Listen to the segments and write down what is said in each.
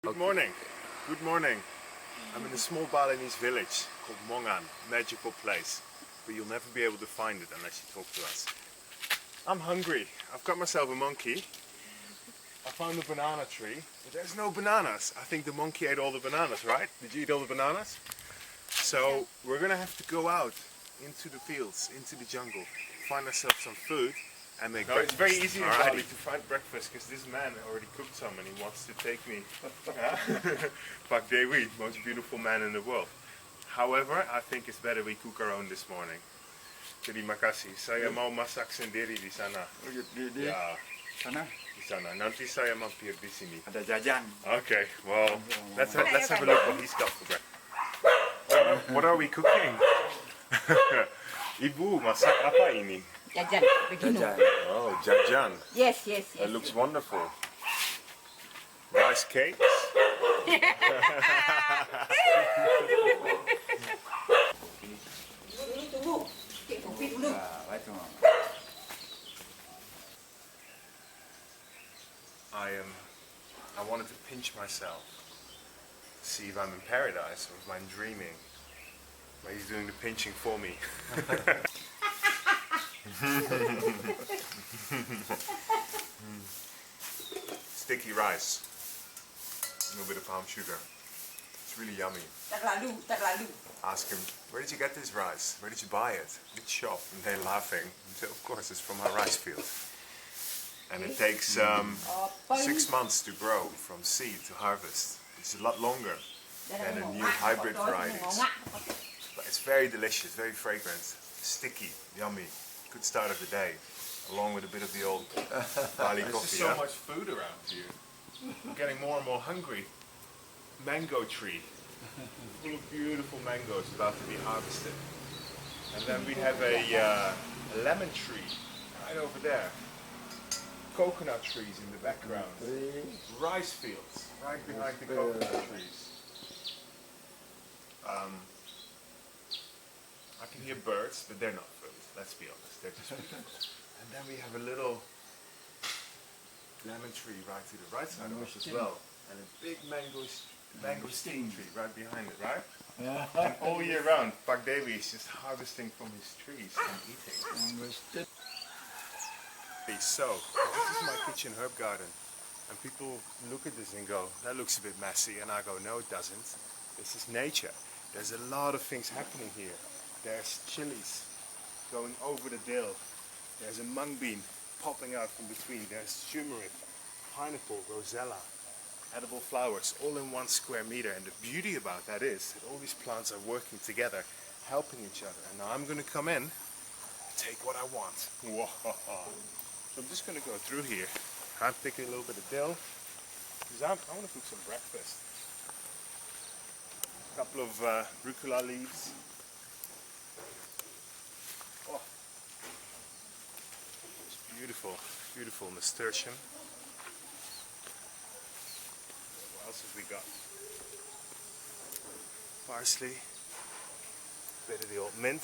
Good morning. Good morning. I'm in a small Balinese village called Mongan, magical place, but you'll never be able to find it unless you talk to us. I'm hungry. I've got myself a monkey. I found a banana tree, but there's no bananas. I think the monkey ate all the bananas, right? Did you eat all the bananas? So we're gonna have to go out into the fields, into the jungle, find ourselves some food and make breakfast. It's very easy in Bali to find breakfast because this man already cooked some and he wants to take me. Pak Dewi, most beautiful man in the world. However, I think it's better we cook our own this morning. Terima kasih. Saya mau masak sendiri di sana. Oh, di Ya, sana di sana. Nanti saya mampir di sini. ada jajan. Okay, well, let's have a look what he's got for breakfast. What are we cooking? Ibu, masak apa ini? Jajan, begini. Jajan. Oh, jajan. Yes. That looks wonderful. Rice cakes. Tunggu. Cik kopi dulu. Baik. I wanted to pinch myself, see if I'm in paradise or if I'm dreaming. But he's doing the pinching for me. Sticky rice, a little bit of palm sugar. It's really yummy. Terlalu. Ask him, where did you get this rice? Where did you buy it? Which shop? And they're laughing. And so, of course, it's from our rice field. And it takes 6 months to grow from seed to harvest. It's a lot longer than the new hybrid varieties. But it's very delicious, very fragrant, sticky, yummy. Good start of the day, along with a bit of the old Bali coffee. There's so much food around here. I'm getting more and more hungry. Mango tree, full of beautiful mangoes about to be harvested. And then we have a lemon tree right over there. Coconut trees in the background. Rice fields right behind the coconut trees. I can hear birds, but they're not birds, let's be honest, they're just people. And then we have a little lemon tree right to the right side of us as well. And a big mangosteen tree right behind it, right? Yeah. And all year round, Pak Dewi is just harvesting from his trees and eating. So, this is my kitchen herb garden. And people look at this and go, that looks a bit messy. And I go, no it doesn't. This is nature. There's a lot of things happening here. There's chilies going over the dill. There's a mung bean popping out from between. There's turmeric, pineapple, rosella, edible flowers, all in 1 square meter. And the beauty about that is that all these plants are working together, helping each other. And now I'm going to come in and take what I want. So I'm just going to go through here. I'm picking a little bit of dill because I want to cook some breakfast. A couple of rucola leaves. Oh, it's beautiful nasturtium. What else have we got? Parsley, a bit of the old mint.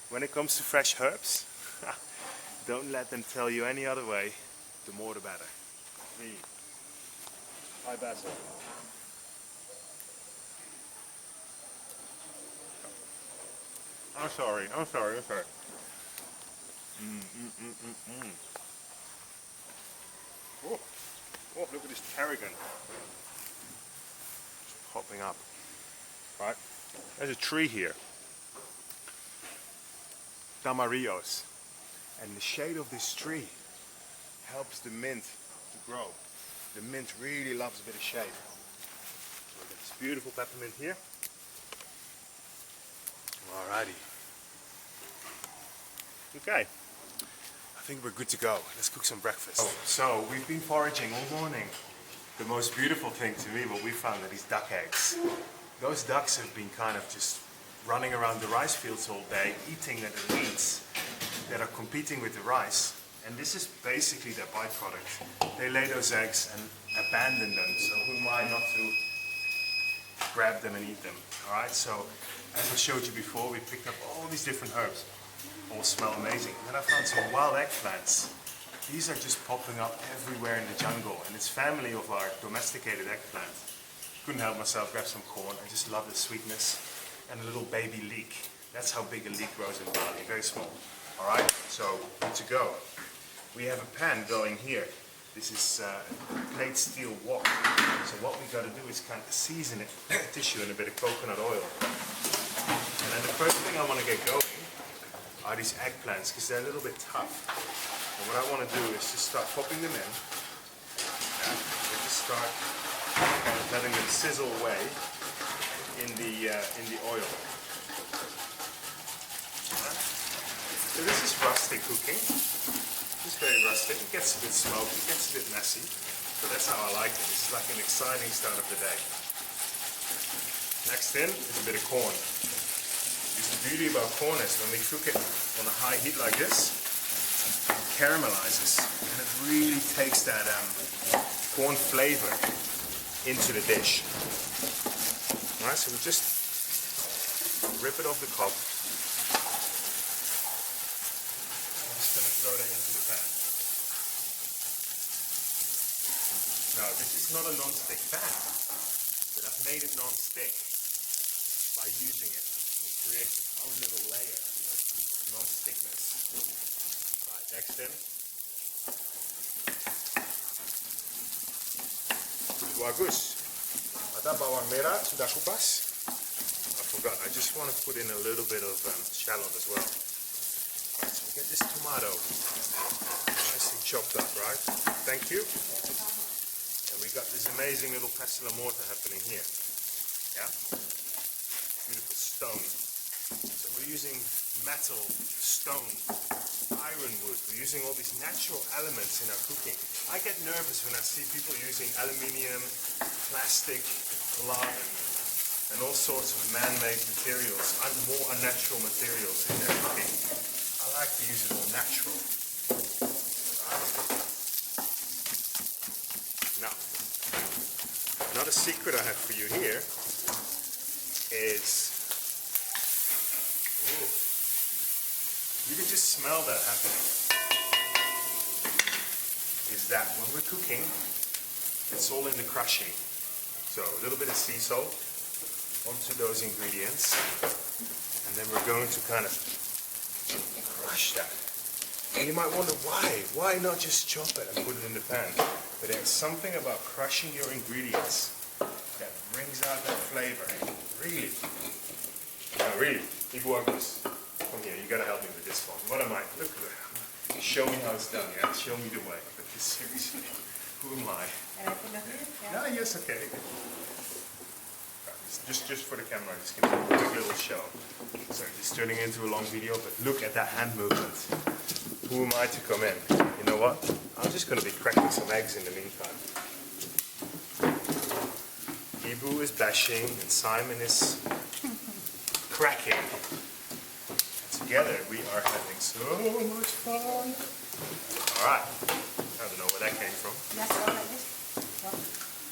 When it comes to fresh herbs, don't let them tell you any other way. The more the better. Really. Hi basil. I'm sorry. Oh, look at this tarragon. It's popping up. Right? There's a tree here. Tamarillos. And the shade of this tree helps the mint to grow. The mint really loves a bit of shade. So we got this beautiful peppermint here. Alrighty. Okay. I think we're good to go. Let's cook some breakfast. So we've been foraging all morning. The most beautiful thing to me, what we found, are these duck eggs. Those ducks have been kind of just running around the rice fields all day, eating at the weeds that are competing with the rice, and this is basically their byproduct. They lay those eggs and abandon them, so who am I not to grab them and eat them? Alright, so as I showed you before, we picked up all these different herbs. All smell amazing. And then I found some wild eggplants. These are just popping up everywhere in the jungle, and it's family of our domesticated eggplant. Couldn't help myself, grab some corn. I just love the sweetness. And a little baby leek. That's how big a leek grows in Bali, very small. All right, so good to go. We have a pan going here. This is plate steel wok. So what we got to do is kind of season it, tissue in a bit of coconut oil. And then the first thing I want to get going are these eggplants, because they're a little bit tough. And what I want to do is just start popping them in. Yeah, and just start kind of letting them sizzle away in the oil. Right. So this is rustic cooking. It's very rustic. It gets a bit smoky, it gets a bit messy. So that's how I like it. This is like an exciting start of the day. Next in is a bit of corn. Because the beauty about corn is when we cook it on a high heat like this, it caramelizes and it really takes that corn flavor into the dish. Alright, so we just rip it off the cob. I'm just going to throw that into the pan. Now, this is not a non-stick pan, but I've made it non-stick by using it. It creates its own little layer of non-stickness. Right, next in. Bagus. Ada bawang merah sudah kupas. I forgot, I just want to put in a little bit of shallot as well. Right, so we get this tomato nicely chopped up, right? Thank you. And we got this amazing little pestle and mortar happening here. Yeah? Beautiful stone. So we're using metal, stone, ironwood. We're using all these natural elements in our cooking. I get nervous when I see people using aluminium, plastic, lime, and all sorts of man-made materials, more unnatural materials in their cooking. I like to use it all natural. Right. Now, another secret I have for you here is, ooh, you can just smell that happening. Is that when we're cooking, it's all in the crushing. So a little bit of sea salt onto those ingredients, and then we're going to kind of crush that. And you might wonder why not just chop it and put it in the pan? But there's something about crushing your ingredients that brings out that flavor. Really. No, really. Ibu Agus, come here, you gotta help me with this one. What am I? Look at that. Show me how it's done, yeah? Show me the way. But seriously, who am I? No, yes, okay. Just for the camera, just give me a quick little show. Sorry, just turning into a long video, but look at that hand movement. Who am I to come in? You know what? I'm just going to be cracking some eggs in the meantime. Ibu is bashing and Simon is cracking. Together we are having so much fun. Alright. I don't know where that came from.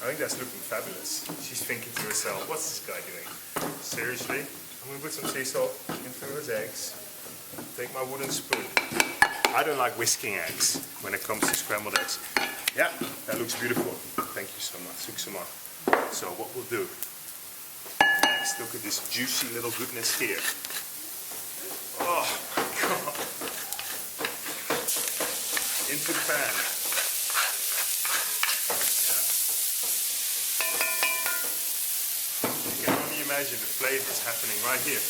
I think that's looking fabulous. She's thinking to herself, what's this guy doing? Seriously? I'm going to put some sea salt into those eggs. Take my wooden spoon. I don't like whisking eggs when it comes to scrambled eggs. Yeah, that looks beautiful. Thank you so much. Suksuma. So what we'll do next, look at this juicy little goodness here. Oh my god. Into the pan. Imagine the flavors happening right here.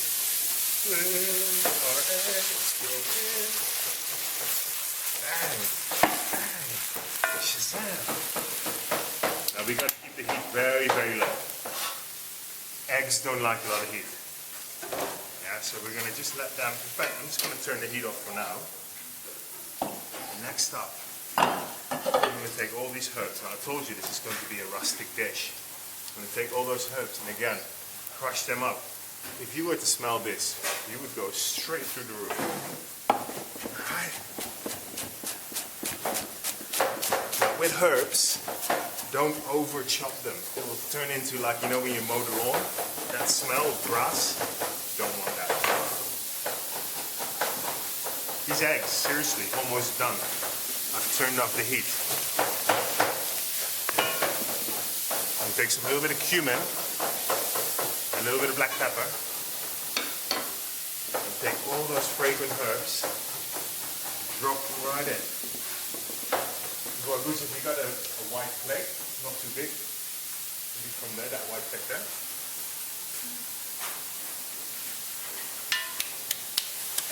Bang, bang, shazam. Now we got to keep the heat very, very low. Eggs don't like a lot of heat. Yeah, so we're going to just let them, in fact, I'm just going to turn the heat off for now. Next up, I'm going to take all these herbs. Now I told you this is going to be a rustic dish. I'm going to take all those herbs and again, crush them up. If you were to smell this, you would go straight through the roof. Right. Now with herbs, don't over chop them. It will turn into like, you know when you mow the lawn? That smell of grass? Don't want that. These eggs, seriously, almost done. I've turned off the heat. And take some little bit of cumin, a little bit of black pepper, and take all those fragrant herbs, drop them right in. Well, Gustav, you got a white plate, not too big. Maybe from there, that white plate there.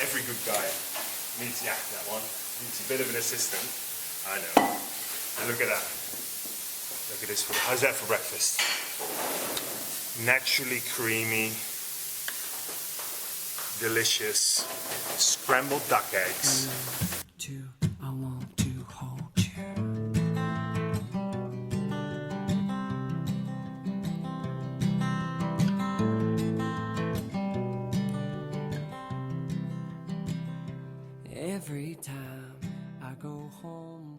Every good guy needs, yeah, that one. Needs a bit of an assistant. I know. And look at that. Look at this. How's that for breakfast? Naturally creamy, delicious scrambled duck eggs. I want to hold you. Every time I go home